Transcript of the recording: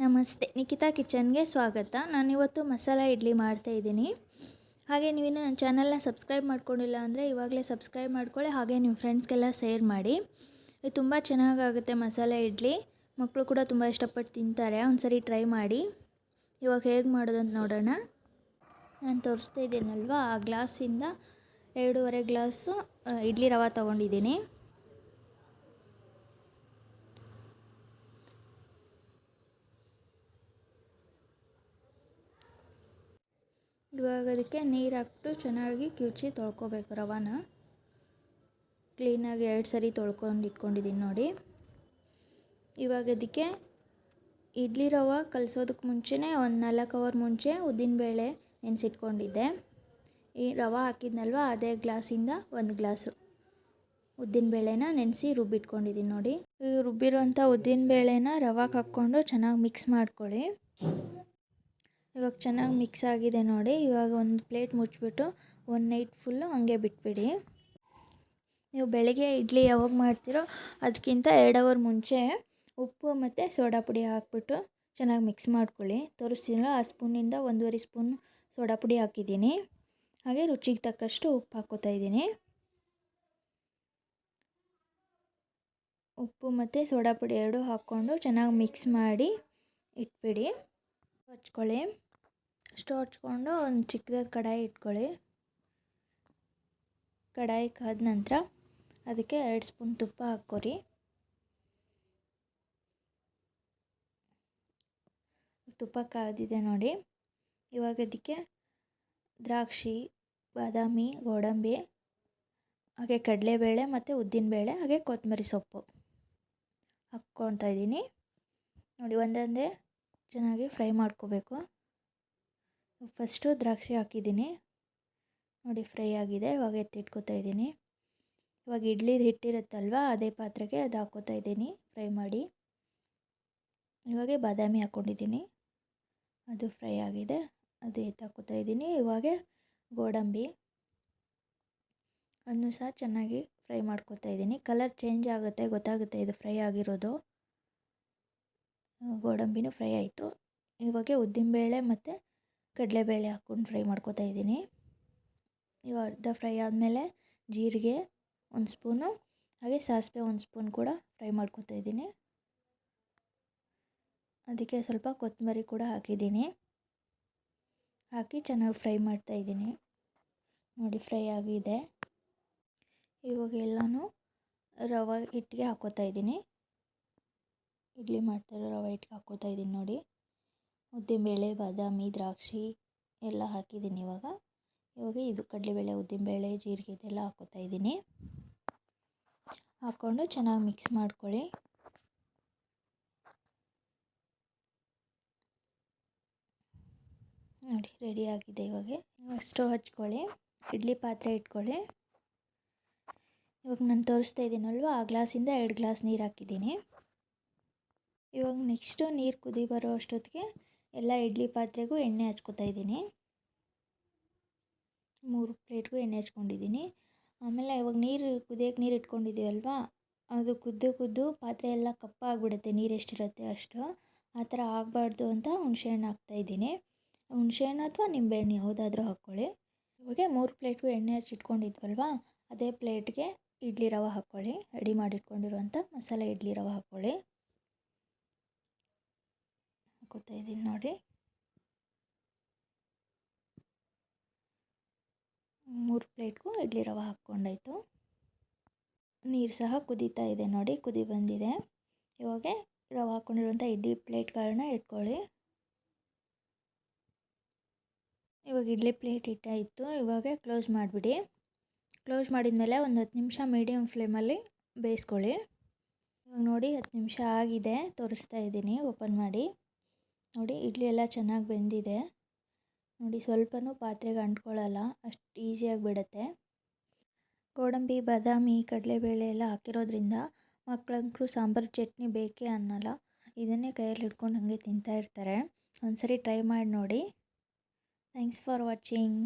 ನಮಸ್ತೆ, ನಿಖಿತಾ ಕಿಚನ್ಗೆ ಸ್ವಾಗತ. ನಾನಿವತ್ತು ಮಸಾಲ ಇಡ್ಲಿ ಮಾಡ್ತಾಯಿದ್ದೀನಿ. ಹಾಗೆ ನೀವಿನ್ನೂ ನನ್ನ ಚಾನಲ್ನ ಸಬ್ಸ್ಕ್ರೈಬ್ ಮಾಡ್ಕೊಂಡಿಲ್ಲ ಅಂದರೆ ಇವಾಗಲೇ ಸಬ್ಸ್ಕ್ರೈಬ್ ಮಾಡ್ಕೊಳ್ಳಿ. ಹಾಗೆ ನಿಮ್ಮ ಫ್ರೆಂಡ್ಸ್ಗೆಲ್ಲ ಶೇರ್ ಮಾಡಿ. ಇದು ತುಂಬ ಚೆನ್ನಾಗಾಗುತ್ತೆ ಮಸಾಲೆ ಇಡ್ಲಿ. ಮಕ್ಕಳು ಕೂಡ ತುಂಬ ಇಷ್ಟಪಟ್ಟು ತಿಂತಾರೆ. ಒಂದ್ಸರಿ ಟ್ರೈ ಮಾಡಿ. ಇವಾಗ ಹೇಗೆ ಮಾಡೋದಂತ ನೋಡೋಣ. ನಾನು ತೋರಿಸ್ತಾ ಇದ್ದೀನಲ್ವ, ಆ ಗ್ಲಾಸಿಂದ 2.5 ಗ್ಲಾಸು ಇಡ್ಲಿ ರವೆ ತೊಗೊಂಡಿದ್ದೀನಿ. ಇವಾಗ ಅದಕ್ಕೆ ನೀರು ಹಾಕ್ಬಿಟ್ಟು ಚೆನ್ನಾಗಿ ಕಿವುಚಿ ತೊಳ್ಕೊಬೇಕು. ರವಾನ ಕ್ಲೀನಾಗಿ 2 ಸರಿ ತೊಳ್ಕೊಂಡು ಇಟ್ಕೊಂಡಿದ್ದೀನಿ ನೋಡಿ. ಇವಾಗ ಅದಕ್ಕೆ ಇಡ್ಲಿ ರವೆ ಕಲಸೋದಕ್ಕೆ ಮುಂಚೆನೇ ಒಂದು 4 ಅವರ್ ಮುಂಚೆ ಉದ್ದಿನಬೇಳೆ ನೆನೆಸಿಟ್ಕೊಂಡಿದ್ದೆ. ಈ ರವೆ ಹಾಕಿದ್ನಲ್ವ, ಅದೇ ಗ್ಲಾಸಿಂದ 1 ಗ್ಲಾಸು ಉದ್ದಿನಬೇಳೆನ ನೆನೆಸಿ ರುಬ್ಬಿಟ್ಕೊಂಡಿದ್ದೀನಿ ನೋಡಿ. ಈ ರುಬ್ಬಿರೋಂಥ ಉದ್ದಿನಬೇಳೆನ ರವೆಗೆ ಹಾಕ್ಕೊಂಡು ಚೆನ್ನಾಗಿ ಮಿಕ್ಸ್ ಮಾಡ್ಕೊಳ್ಳಿ. ಇವಾಗ ಚೆನ್ನಾಗಿ ಮಿಕ್ಸ್ ಆಗಿದೆ ನೋಡಿ. ಇವಾಗ ಒಂದು ಪ್ಲೇಟ್ ಮುಚ್ಚಿಬಿಟ್ಟು 1 ನೈಟ್ ಫುಲ್ಲು ಹಂಗೆ ಬಿಟ್ಬಿಡಿ. ನೀವು ಬೆಳಗ್ಗೆ ಇಡ್ಲಿ ಯಾವಾಗ ಮಾಡ್ತೀರೋ ಅದಕ್ಕಿಂತ 2 ಅವರ್ ಮುಂಚೆ ಉಪ್ಪು ಮತ್ತು ಸೋಡಾ ಪುಡಿ ಹಾಕ್ಬಿಟ್ಟು ಚೆನ್ನಾಗಿ ಮಿಕ್ಸ್ ಮಾಡ್ಕೊಳ್ಳಿ. ತೋರಿಸ್ತೀನಲ್ಲ, ಆ ಸ್ಪೂನಿಂದ 1.5 ಸ್ಪೂನ್ ಸೋಡಾ ಪುಡಿ ಹಾಕಿದ್ದೀನಿ. ಹಾಗೆ ರುಚಿಗೆ ತಕ್ಕಷ್ಟು ಉಪ್ಪು ಹಾಕ್ಕೋತಾ ಇದ್ದೀನಿ. ಉಪ್ಪು ಮತ್ತು ಸೋಡಾ ಪುಡಿ 2 ಹಾಕ್ಕೊಂಡು ಚೆನ್ನಾಗಿ ಮಿಕ್ಸ್ ಮಾಡಿ ಇಟ್ಬಿಡಿ. ಹಚ್ಕೊಳ್ಳಿ. ಸ್ಟವ್ ಹಚ್ಕೊಂಡು ಒಂದು ಚಿಕ್ಕದಾದ ಕಡಾಯಿ ಇಟ್ಕೊಳ್ಳಿ. ಕಡಾಯಿ ಕಾದ ನಂತರ ಅದಕ್ಕೆ 2 ಸ್ಪೂನ್ ತುಪ್ಪ ಹಾಕ್ಕೊರಿ. ತುಪ್ಪ ಕಾದಿದೆ ನೋಡಿ. ಇವಾಗ ಅದಕ್ಕೆ ದ್ರಾಕ್ಷಿ, ಬಾದಾಮಿ, ಗೋಡಂಬಿ, ಹಾಗೆ ಕಡಲೆಬೇಳೆ ಮತ್ತು ಉದ್ದಿನಬೇಳೆ, ಹಾಗೆ ಕೊತ್ತಂಬರಿ ಸೊಪ್ಪು ಹಾಕ್ಕೊತಾ ಇದ್ದೀನಿ ನೋಡಿ. ಒಂದೊಂದೇ ಚೆನ್ನಾಗಿ ಫ್ರೈ ಮಾಡ್ಕೋಬೇಕು. ಫಸ್ಟು ದ್ರಾಕ್ಷಿ ಹಾಕಿದ್ದೀನಿ ನೋಡಿ, ಫ್ರೈ ಆಗಿದೆ. ಇವಾಗ ಎತ್ತಿಟ್ಕೋತಾ ಇದ್ದೀನಿ. ಇವಾಗ ಇಡ್ಲಿದು ಹಿಟ್ಟಿರುತ್ತಲ್ವ, ಅದೇ ಪಾತ್ರೆಗೆ ಅದು ಹಾಕ್ಕೋತಾ ಇದ್ದೀನಿ ಫ್ರೈ ಮಾಡಿ. ಇವಾಗ ಬಾದಾಮಿ ಹಾಕ್ಕೊಂಡಿದ್ದೀನಿ, ಅದು ಫ್ರೈ ಆಗಿದೆ. ಅದು ಎತ್ತು ಹಾಕ್ಕೋತಾ ಇದ್ದೀನಿ. ಇವಾಗ ಗೋಡಂಬಿ, ಅದನ್ನು ಸಹ ಚೆನ್ನಾಗಿ ಫ್ರೈ ಮಾಡ್ಕೋತಾ ಇದ್ದೀನಿ. ಕಲರ್ ಚೇಂಜ್ ಆಗುತ್ತೆ, ಗೊತ್ತಾಗುತ್ತೆ ಇದು ಫ್ರೈ ಆಗಿರೋದು. ಗೋಡಂಬಿನೂ ಫ್ರೈ ಆಯಿತು. ಇವಾಗ ಉದ್ದಿನಬೇಳೆ ಮತ್ತು ಕಡಲೆಬೇಳೆ ಹಾಕ್ಕೊಂಡು ಫ್ರೈ ಮಾಡ್ಕೋತಾ ಇದ್ದೀನಿ. ಇವಾಗ ಅರ್ಧ ಫ್ರೈ ಆದಮೇಲೆ ಜೀರಿಗೆ 1 ಸ್ಪೂನು, ಹಾಗೆ ಸಾಸಿವೆ 1 ಸ್ಪೂನ್ ಕೂಡ ಫ್ರೈ ಮಾಡ್ಕೋತಾ ಇದ್ದೀನಿ. ಅದಕ್ಕೆ ಸ್ವಲ್ಪ ಕೊತ್ತಂಬರಿ ಕೂಡ ಹಾಕಿದ್ದೀನಿ. ಹಾಕಿ ಚೆನ್ನಾಗಿ ಫ್ರೈ ಮಾಡ್ತಾ ಇದ್ದೀನಿ ನೋಡಿ. ಫ್ರೈ ಆಗಿದೆ. ಇವಾಗ ಎಲ್ಲನೂ ರವೆ ಹಿಟ್ಟಿಗೆ ಹಾಕ್ಕೋತಾ ಇದ್ದೀನಿ. ಇಡ್ಲಿ ಮಾಡ್ತಾಯಿರೋ ರವೆ ಹಿಟ್ಟಿಗೆ ಹಾಕ್ಕೋತಾ ಇದ್ದೀನಿ ನೋಡಿ. ಉದ್ದಿನಬೇಳೆ, ಬಾದಾಮಿ, ದ್ರಾಕ್ಷಿ ಎಲ್ಲ ಹಾಕಿದ್ದೀನಿ. ಇವಾಗ ಇದು ಕಡಲೆಬೇಳೆ, ಉದ್ದಿನಬೇಳೆ, ಜೀರಿಗೆ ಇದೆಲ್ಲ ಹಾಕ್ಕೋತಾ ಇದ್ದೀನಿ. ಹಾಕ್ಕೊಂಡು ಚೆನ್ನಾಗಿ ಮಿಕ್ಸ್ ಮಾಡ್ಕೊಳ್ಳಿ. ನೋಡಿ, ರೆಡಿ ಆಗಿದೆ. ಇವಾಗ ಸ್ಟವ್ ಹಚ್ಕೊಳ್ಳಿ, ಇಡ್ಲಿ ಪಾತ್ರೆ ಇಟ್ಕೊಳ್ಳಿ. ಇವಾಗ ನಾನು ತೋರಿಸ್ತಾ ಇದ್ದೀನಲ್ವ, ಆ ಗ್ಲಾಸಿಂದ 2 ಗ್ಲಾಸ್ ನೀರು ಹಾಕಿದ್ದೀನಿ. ಇವಾಗ ನೆಕ್ಸ್ಟು ನೀರು ಕುದಿ ಬರೋ ಅಷ್ಟೊತ್ತಿಗೆ ಎಲ್ಲ ಇಡ್ಲಿ ಪಾತ್ರೆಗೂ ಎಣ್ಣೆ ಹಚ್ಕೋತಾ ಇದ್ದೀನಿ. 3 ಪ್ಲೇಟ್ಗೂ ಎಣ್ಣೆ ಹಚ್ಕೊಂಡಿದ್ದೀನಿ. ಆಮೇಲೆ ಇವಾಗ ನೀರು ಇಟ್ಕೊಂಡಿದ್ದೀವಲ್ವ, ಅದು ಕುದ್ದು ಪಾತ್ರೆ ಎಲ್ಲ ಕಪ್ಪಾಗಿಬಿಡುತ್ತೆ. ನೀರು ಎಷ್ಟಿರುತ್ತೆ ಅಷ್ಟು. ಆ ಥರ ಆಗಬಾರ್ದು ಅಂತ ಹುಣಸೆಹಣ್ಣು ಹಾಕ್ತಾಯಿದ್ದೀನಿ. ಹುಣಸೆಹಣ್ಣು ಅಥವಾ ನಿಂಬೆಹಣ್ಣು ಯಾವುದಾದ್ರೂ ಹಾಕ್ಕೊಳ್ಳಿ. ಇವಾಗ 3 ಪ್ಲೇಟ್ಗೂ ಎಣ್ಣೆ ಹಚ್ಚಿಟ್ಕೊಂಡಿದ್ವಲ್ವ, ಅದೇ ಪ್ಲೇಟ್ಗೆ ಇಡ್ಲಿ ರವೆ ಹಾಕ್ಕೊಳ್ಳಿ. ರೆಡಿ ಮಾಡಿಟ್ಕೊಂಡಿರುವಂಥ ಮಸಾಲೆ ಇಡ್ಲಿ ರವೆ ಹಾಕ್ಕೊಳ್ಳಿ. ಹಾಕ್ಕೋತಾ ಇದ್ದೀನಿ ನೋಡಿ. 3 ಪ್ಲೇಟ್ಗೂ ಇಡ್ಲಿ ರವೆ ಹಾಕ್ಕೊಂಡಾಯಿತು. ನೀರು ಸಹ ಕುದೀತಾ ಇದೆ ನೋಡಿ, ಕುದಿ ಬಂದಿದೆ. ಇವಾಗ ರವೆ ಹಾಕ್ಕೊಂಡಿರುವಂಥ ಇಡ್ಲಿ ಪ್ಲೇಟ್ಗಳನ್ನ ಇಟ್ಕೊಳ್ಳಿ. ಇವಾಗ ಇಡ್ಲಿ ಪ್ಲೇಟ್ ಇಟ್ಟಾಯಿತು. ಇವಾಗ ಕ್ಲೋಸ್ ಮಾಡಿಬಿಡಿ. ಕ್ಲೋಸ್ ಮಾಡಿದ ಮೇಲೆ ಒಂದು 10 ನಿಮಿಷ ಮೀಡಿಯಮ್ ಫ್ಲೇಮಲ್ಲಿ ಬೇಯಿಸ್ಕೊಳ್ಳಿ. ಇವಾಗ ನೋಡಿ 10 ನಿಮಿಷ ಆಗಿದೆ. ತೋರಿಸ್ತಾ ಇದ್ದೀನಿ, ಓಪನ್ ಮಾಡಿ ನೋಡಿ. ಇಡ್ಲಿ ಎಲ್ಲ ಚೆನ್ನಾಗಿ ಬೆಂದಿದೆ ನೋಡಿ. ಸ್ವಲ್ಪನೂ ಪಾತ್ರೆಗೆ ಅಂಟ್ಕೊಳ್ಳಲ್ಲ, ಅಷ್ಟು ಈಸಿಯಾಗಿ ಬಿಡುತ್ತೆ. ಗೋಡಂಬಿ, ಬಾದಾಮಿ, ಕಡಲೆಬೇಳೆ ಎಲ್ಲ ಹಾಕಿರೋದ್ರಿಂದ ಮಕ್ಕಳಂತೂ ಸಾಂಬಾರು ಚಟ್ನಿ ಬೇಕೇ ಅನ್ನಲ್ಲ. ಇದನ್ನೇ ಕೈಯಲ್ಲಿ ಹಿಡ್ಕೊಂಡು ಹಾಗೆ ತಿಂತಾಯಿರ್ತಾರೆ. ಒಂದ್ಸರಿ ಟ್ರೈ ಮಾಡಿ ನೋಡಿ. Thanks for watching.